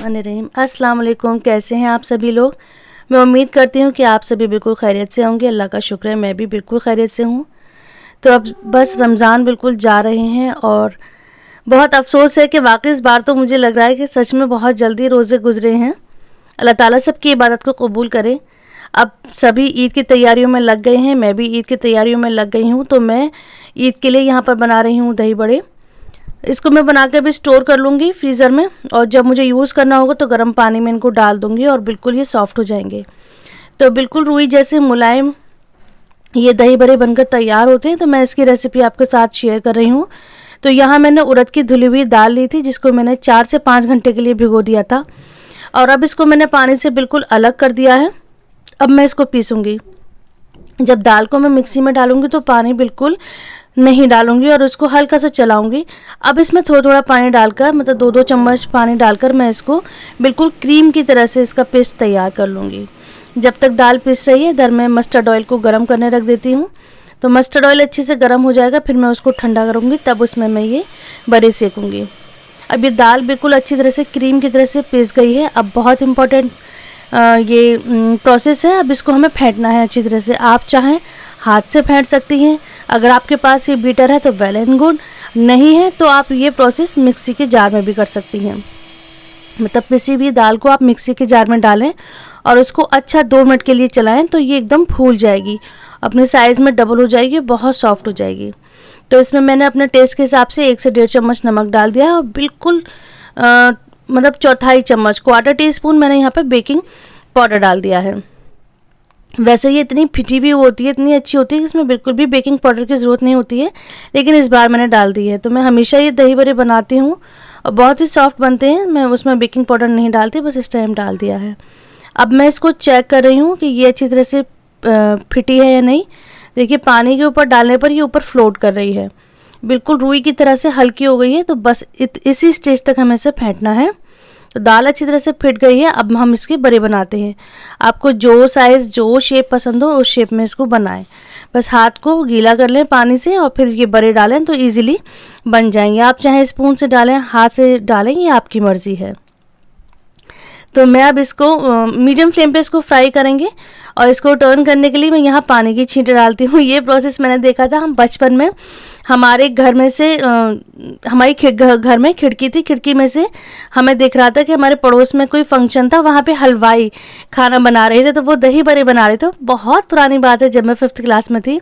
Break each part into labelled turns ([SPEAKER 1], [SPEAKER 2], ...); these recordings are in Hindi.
[SPEAKER 1] बिस्मिल्लाहिर्रहमानिर्रहीम। अस्सलाम वालेकुम। कैसे हैं आप सभी लोग। मैं उम्मीद करती हूँ कि आप सभी बिल्कुल खैरियत से होंगे। अल्लाह का शुक्र है मैं भी बिल्कुल खैरियत से हूँ। तो अब बस रमज़ान बिल्कुल जा रहे हैं और बहुत अफ़सोस है कि वाकई इस बार तो मुझे लग रहा है कि सच में बहुत जल्दी रोज़े गुजरे हैं। अल्लाह ताला सबकी इबादत को कबूल करे। अब सभी ईद की तैयारियों में लग गए हैं, मैं भी ईद की तैयारियों में लग गई हूँ। तो मैं ईद के लिए यहाँ पर बना रही हूँ दही बड़े। इसको मैं बना के अभी स्टोर कर लूँगी फ्रीज़र में, और जब मुझे यूज़ करना होगा तो गर्म पानी में इनको डाल दूँगी और बिल्कुल ये सॉफ्ट हो जाएंगे। तो बिल्कुल रुई जैसे मुलायम ये दही बड़े बनकर तैयार होते हैं। तो मैं इसकी रेसिपी आपके साथ शेयर कर रही हूँ। तो यहाँ मैंने उड़द की धुली हुई दाल ली थी, जिसको मैंने 4 से 5 घंटे के लिए भिगो दिया था, और अब इसको मैंने पानी से बिल्कुल अलग कर दिया है। अब मैं इसको पीसूँगी। जब दाल को मैं मिक्सी में डालूँगी तो पानी बिल्कुल नहीं डालूँगी और उसको हल्का सा चलाऊँगी। अब इसमें थोड़ा थोड़ा पानी डालकर, मतलब 2-2 चम्मच पानी डालकर मैं इसको बिल्कुल क्रीम की तरह से इसका पेस्ट तैयार कर लूँगी। जब तक दाल पिस रही है इधर मैं मस्टर्ड ऑयल को गर्म करने रख देती हूँ। तो मस्टर्ड ऑयल अच्छे से गर्म हो जाएगा, फिर मैं उसको ठंडा करूँगी, तब उसमें मैं ये बड़े सेकूँगी। अब ये दाल बिल्कुल अच्छी तरह से क्रीम की तरह से पिस गई है। अब बहुत इम्पोर्टेंट ये प्रोसेस है। अब इसको हमें फेंटना है अच्छी तरह से। आप चाहें हाथ से फेंट सकती हैं, अगर आपके पास ये बीटर है तो वेल एंड गुड, नहीं है तो आप ये प्रोसेस मिक्सी के जार में भी कर सकती हैं। मतलब पिसी हुई दाल को आप मिक्सी के जार में डालें और उसको अच्छा 2 मिनट के लिए चलाएं, तो ये एकदम फूल जाएगी, अपने साइज़ में डबल हो जाएगी, बहुत सॉफ्ट हो जाएगी। तो इसमें मैंने अपने टेस्ट के हिसाब से 1 से 1.5 चम्मच नमक डाल दिया है, और बिल्कुल मतलब चौथाई चम्मच, क्वार्टर टीस्पून मैंने यहाँ पे बेकिंग पाउडर डाल दिया है। वैसे ये इतनी फिटी भी होती है, इतनी अच्छी होती है कि इसमें बिल्कुल भी बेकिंग पाउडर की ज़रूरत नहीं होती है, लेकिन इस बार मैंने डाल दी है। तो मैं हमेशा ये दही बड़े बनाती हूँ और बहुत ही सॉफ्ट बनते हैं। मैं उसमें बेकिंग पाउडर नहीं डालती, बस इस टाइम डाल दिया है। अब मैं इसको चेक कर रही हूँ कि ये अच्छी तरह से फिटी है या नहीं। देखिए पानी के ऊपर डालने पर ये ऊपर फ्लोट कर रही है, बिल्कुल रुई की तरह से हल्की हो गई है। तो बस इसी स्टेज तक हमें इसे फेंटना है। तो दाल अच्छी तरह से फिट गई है। अब हम इसके बड़े बनाते हैं। आपको जो साइज़ जो शेप पसंद हो उस शेप में इसको बनाएं। बस हाथ को गीला कर लें पानी से और फिर ये बड़े डालें तो इजीली बन जाएंगे। आप चाहे स्पून से डालें, हाथ से डालें, ये आपकी मर्ज़ी है। तो मैं अब इसको मीडियम फ्लेम पे इसको फ्राई करेंगे, और इसको टर्न करने के लिए मैं यहाँ पानी की छींटे डालती हूँ। ये प्रोसेस मैंने देखा था, हम बचपन में हमारे घर में से हमारी घर में खिड़की थी, खिड़की में से हमें दिख रहा था कि हमारे पड़ोस में कोई फंक्शन था, वहाँ पे हलवाई खाना बना रहे थे, तो वो दही बड़े बना रहे थे। बहुत पुरानी बात है, जब मैं 5th क्लास में थी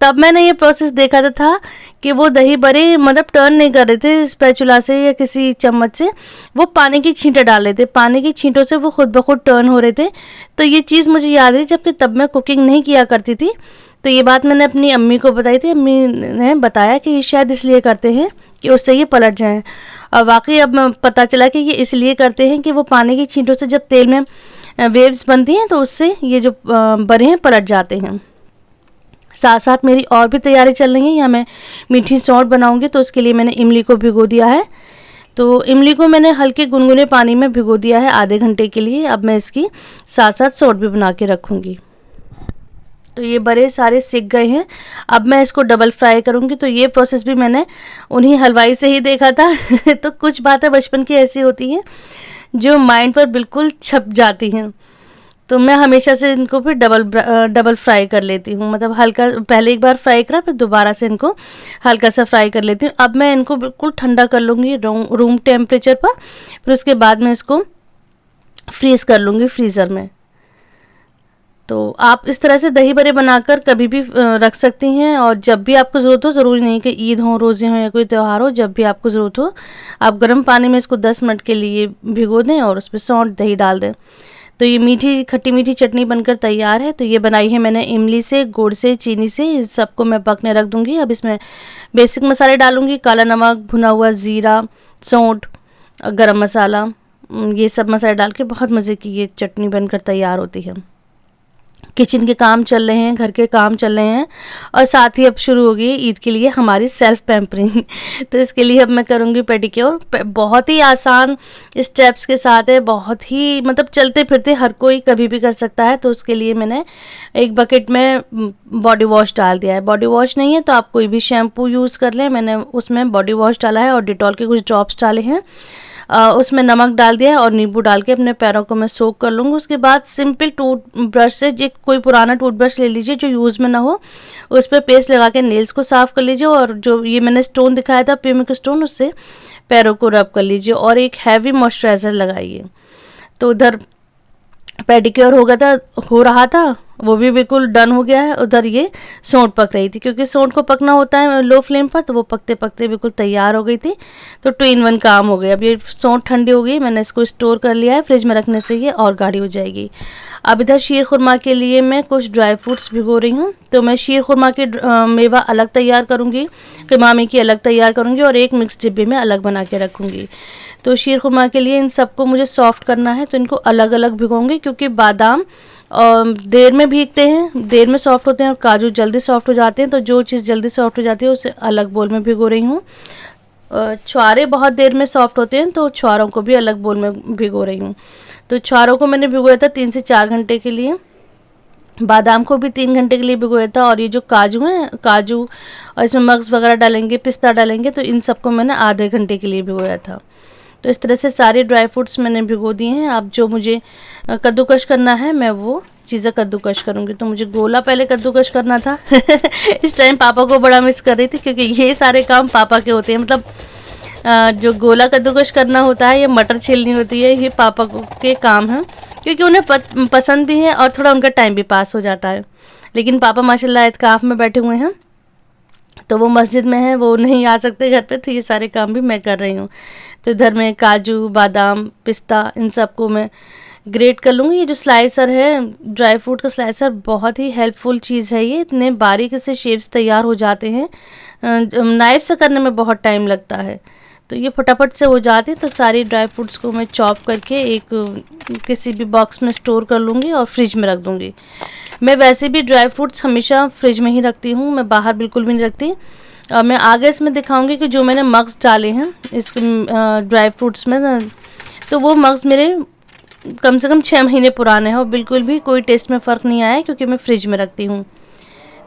[SPEAKER 1] तब मैंने ये प्रोसेस देखा था कि वो दही बड़े मतलब टर्न नहीं कर रहे थे स्पैचुला से या किसी चम्मच से, वो पानी की छींटे डाल रहे थे, पानी की छींटों से वो खुद ब खुद टर्न हो रहे थे। तो ये चीज़ मुझे याद है, जबकि तब मैं कुकिंग नहीं किया करती थी। तो ये बात मैंने अपनी अम्मी को बताई थी। अम्मी ने बताया कि ये शायद इसलिए करते हैं कि उससे ये पलट जाएं, और वाकई अब पता चला कि ये इसलिए करते हैं कि वो पानी की छींटों से जब तेल में वेव्स बनती हैं तो उससे ये जो बड़े हैं पलट जाते हैं। साथ साथ मेरी और भी तैयारी चल रही है। यहाँ मैं मीठी सौंठ बनाऊंगी, तो उसके लिए मैंने इमली को भिगो दिया है। तो इमली को मैंने हल्के गुनगुने पानी में भिगो दिया है आधे घंटे के लिए। अब मैं इसकी साथ साथ सौंठ भी बना के रखूँगी। तो ये बड़े सारे सिक गए हैं। अब मैं इसको डबल फ्राई करूँगी। तो ये प्रोसेस भी मैंने उन्हीं हलवाई से ही देखा था। तो कुछ बातें बचपन की ऐसी होती हैं जो माइंड पर बिल्कुल छप जाती हैं। तो मैं हमेशा से इनको फिर डबल फ्राई कर लेती हूँ, मतलब हल्का पहले एक बार फ्राई करा, फिर दोबारा से इनको हल्का सा फ्राई कर लेती हूँ। अब मैं इनको बिल्कुल ठंडा कर लूँगी रूम टेम्परेचर पर, फिर उसके बाद मैं इसको फ्रीज़ कर लूँगी फ्रीज़र में। तो आप इस तरह से दही बड़े बनाकर कभी भी रख सकती हैं, और जब भी आपको ज़रूरत हो, ज़रूरी नहीं कि ईद हो, रोज़े हों या कोई त्यौहार हो, जब भी आपको ज़रूरत हो आप गर्म पानी में इसको 10 मिनट के लिए भिगो दें और उस पर सौंठ दही डाल दें। तो ये मीठी खट्टी मीठी चटनी बनकर तैयार है। तो ये बनाई है मैंने इमली से, गुड़ से, चीनी से। इस सबको मैं पकने रख दूँगी। अब इसमें बेसिक मसाले डालूँगी, काला नमक, भुना हुआ ज़ीरा, सौंठ, गरम मसाला, ये सब मसाले डाल के बहुत मज़े की ये चटनी बनकर तैयार होती है। किचन के काम चल रहे हैं, घर के काम चल रहे हैं, और साथ ही अब शुरू हो गई ईद के लिए हमारी सेल्फ पैम्परिंग। तो इसके लिए अब मैं करूँगी पेडिक्योर। बहुत ही आसान स्टेप्स के साथ है, बहुत ही मतलब चलते फिरते हर कोई कभी भी कर सकता है। तो उसके लिए मैंने एक बकेट में बॉडी वॉश डाल दिया है। बॉडी वॉश नहीं है तो आप कोई भी शैम्पू यूज़ कर लें। मैंने उसमें बॉडी वॉश डाला है और डिटॉल के कुछ ड्रॉप्स डाले हैं। उसमें नमक डाल दिया है और नींबू डाल के अपने पैरों को मैं सोक कर लूँगी। उसके बाद सिंपल टूथ ब्रश से, जो कोई पुराना टूथ ब्रश ले लीजिए जो यूज़ में ना हो, उस पर पेस्ट लगा के नेल्स को साफ़ कर लीजिए और जो ये मैंने स्टोन दिखाया था पिमिक स्टोन, उससे पैरों को रब कर लीजिए और एक हैवी मॉइस्चराइज़र लगाइए। तो उधर पेडिक्योर हो रहा था, वो भी बिल्कुल डन हो गया है। उधर ये सोंठ पक रही थी, क्योंकि सोंठ को पकना होता है लो फ्लेम पर, तो वो पकते पकते बिल्कुल तैयार हो गई थी। तो 2 in 1 काम हो गया। अब ये सोंठ ठंडी हो गई, मैंने इसको स्टोर कर लिया है, फ्रिज में रखने से ये और गाढ़ी हो जाएगी। अब इधर शीर खुरमा के लिए मैं कुछ ड्राई फ्रूट्स भिगो रही हूँ। तो मैं शीर खुरमा की मेवा अलग तैयार करूँगी, कीमामी की अलग तैयार करूँगी और एक मिक्स डिब्बे में अलग बना के रखूँगी। तो शीर खुरमा के लिए इन सबको मुझे सॉफ्ट करना है, तो इनको अलग अलग भिगोऊंगी, क्योंकि बादाम देर में भीगते हैं, देर में सॉफ्ट होते हैं और काजू जल्दी सॉफ्ट हो जाते हैं। तो जो चीज़ जल्दी सॉफ्ट हो जाती है उसे अलग बोल में भिगो रही हूँ। छुआरे बहुत देर में सॉफ्ट होते हैं, तो छुआरों को भी अलग बोल में भिगो रही हूँ। तो छुआरों को मैंने भिगोया था 3 से 4 घंटे के लिए, बादाम को भी 3 घंटे के लिए भिगोया था, और ये जो काजू हैं, काजू और इसमें मग्स वगैरह डालेंगे, पिस्ता डालेंगे, तो इन सबको मैंने आधे घंटे के लिए भिगोया था। तो इस तरह से सारे ड्राई फ्रूट्स मैंने भिगो दिए हैं। अब जो मुझे कद्दूकश करना है, मैं वो चीज़ें कद्दूकश करूँगी। तो मुझे गोला पहले कद्दूकश करना था इस टाइम पापा को बड़ा मिस कर रही थी, क्योंकि ये सारे काम पापा के होते हैं। मतलब जो गोला कद्दूकश करना होता है, ये मटर छीलनी होती है, ये पापा के काम हैं, क्योंकि उन्हें पसंद भी है और थोड़ा उनका टाइम भी पास हो जाता है। लेकिन पापा माशाल्लाह इत्काफ में बैठे हुए हैं, तो वो मस्जिद में है, वो नहीं आ सकते घर पे, तो ये सारे काम भी मैं कर रही हूँ। तो इधर मैं काजू, बादाम, पिस्ता, इन सबको मैं ग्रेट कर लूँगी। ये जो स्लाइसर है, ड्राई फ्रूट का स्लाइसर, बहुत ही हेल्पफुल चीज़ है। ये इतने बारीक से शेप्स तैयार हो जाते हैं, नाइफ से करने में बहुत टाइम लगता है, तो ये फटाफट से हो जाते हैं। तो सारी ड्राई फ्रूट्स को मैं चॉप करके एक किसी भी बॉक्स में स्टोर कर लूँगी और फ्रिज में रख दूँगी। मैं वैसे भी ड्राई फ्रूट्स हमेशा फ्रिज में ही रखती हूँ, मैं बाहर बिल्कुल भी नहीं रखती। और मैं आगे इसमें दिखाऊंगी कि जो मैंने मग्स डाले हैं इस ड्राई फ्रूट्स में, तो वो मग्स मेरे कम से कम 6 महीने पुराने हैं और बिल्कुल भी कोई टेस्ट में फ़र्क नहीं आया, क्योंकि मैं फ्रिज में रखती हूँ।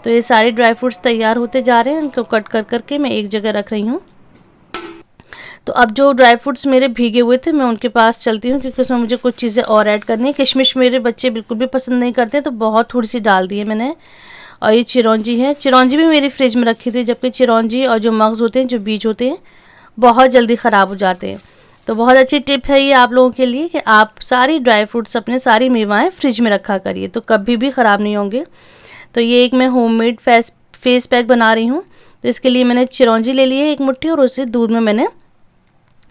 [SPEAKER 1] तो ये सारे ड्राई फ्रूट्स तैयार होते जा रहे हैं, इनको कट कर करके मैं एक जगह रख रही हूँ। तो अब जो ड्राई फ्रूट्स मेरे भीगे हुए थे, मैं उनके पास चलती हूँ, क्योंकि उसमें मुझे कुछ चीज़ें और ऐड करनी है। किशमिश मेरे बच्चे बिल्कुल भी पसंद नहीं करते, तो बहुत थोड़ी सी डाल दी है मैंने। और ये चिरौंजी है, चिरौंजी भी मेरी फ्रिज में रखी थी, जबकि चिरौंजी और जो मग्स होते हैं, जो बीज होते हैं, बहुत जल्दी ख़राब हो जाते हैं। तो बहुत अच्छी टिप है ये आप लोगों के लिए कि आप सारी ड्राई फ्रूट्स, अपने सारी मेवाएँ फ्रिज में रखा करिए, तो कभी भी ख़राब नहीं होंगे। तो ये एक मैं होममेड फेस पैक बना रही हूँ। तो इसके लिए मैंने चिरौंजी ले ली है 1 मुट्ठी, और उसे दूध में मैंने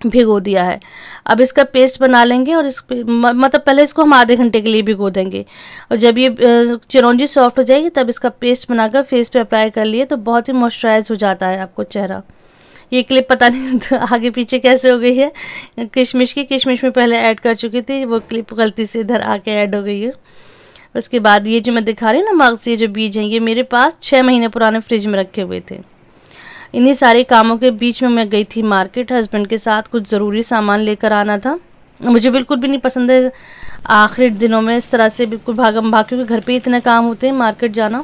[SPEAKER 1] भिगो दिया है। अब इसका पेस्ट बना लेंगे, और मतलब पहले इसको हम आधे घंटे के लिए भिगो देंगे, और जब ये चिरौंजी सॉफ्ट हो जाएगी, तब इसका पेस्ट बनाकर फेस पे अप्लाई कर लिए, तो बहुत ही मॉइस्चराइज हो जाता है आपको चेहरा। ये क्लिप पता नहीं तो आगे पीछे कैसे हो गई है, किशमिश में पहले ऐड कर चुकी थी, वो क्लिप गलती से इधर आके ऐड हो गई है। उसके बाद ये जो मैं दिखा रही हूँ ना मग्स, ये जो बीज हैं, ये मेरे पास 6 महीने पुराने फ्रिज में रखे हुए थे। इन्हीं सारे कामों के बीच में मैं गई थी मार्केट हस्बैंड के साथ, कुछ ज़रूरी सामान लेकर आना था। मुझे बिल्कुल भी नहीं पसंद है आखिरी दिनों में इस तरह से बिल्कुल भागम भाग, क्योंकि घर पे इतने काम होते हैं मार्केट जाना,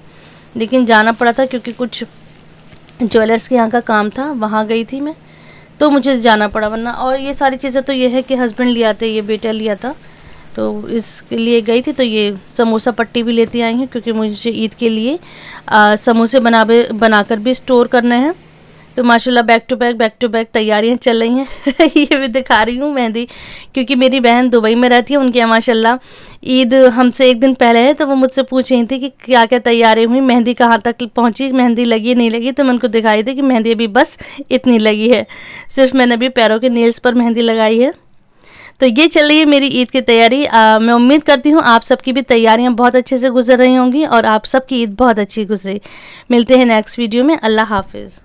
[SPEAKER 1] लेकिन जाना पड़ा था क्योंकि कुछ ज्वेलर्स के यहाँ का काम था, वहाँ गई थी मैं, तो मुझे जाना पड़ा। वरना और ये सारी चीज़ें तो ये है कि हस्बैंड ले आते, ये बेटा लिया था, तो इसके लिए गई थी। तो ये समोसा पट्टी भी लेती आई हूँ, क्योंकि मुझे ईद के लिए समोसे बनाकर भी स्टोर करने हैं। तो माशाल्लाह बैक टू बैक तैयारियां चल रही हैं ये भी दिखा रही हूँ मेहंदी, क्योंकि मेरी बहन दुबई में रहती है, उनके यहाँ माशाल्लाह ईद हमसे 1 दिन पहले है, तो वो मुझसे पूछ रही थी कि क्या क्या तैयारी हुई, मेहंदी कहाँ तक पहुँची, मेहंदी लगी नहीं लगी। तो मैं उनको दिखाई थी कि मेहंदी अभी बस इतनी लगी है, सिर्फ मैंने अभी पैरों के नेल्स पर मेहंदी लगाई है। तो ये चल रही है मेरी ईद की तैयारी। मैं उम्मीद करती हूँ आप सबकी भी तैयारियाँ बहुत अच्छे से गुजर रही होंगी और आप सबकी ईद बहुत अच्छी गुजरे। मिलते हैं नेक्स्ट वीडियो में। अल्लाह हाफिज़।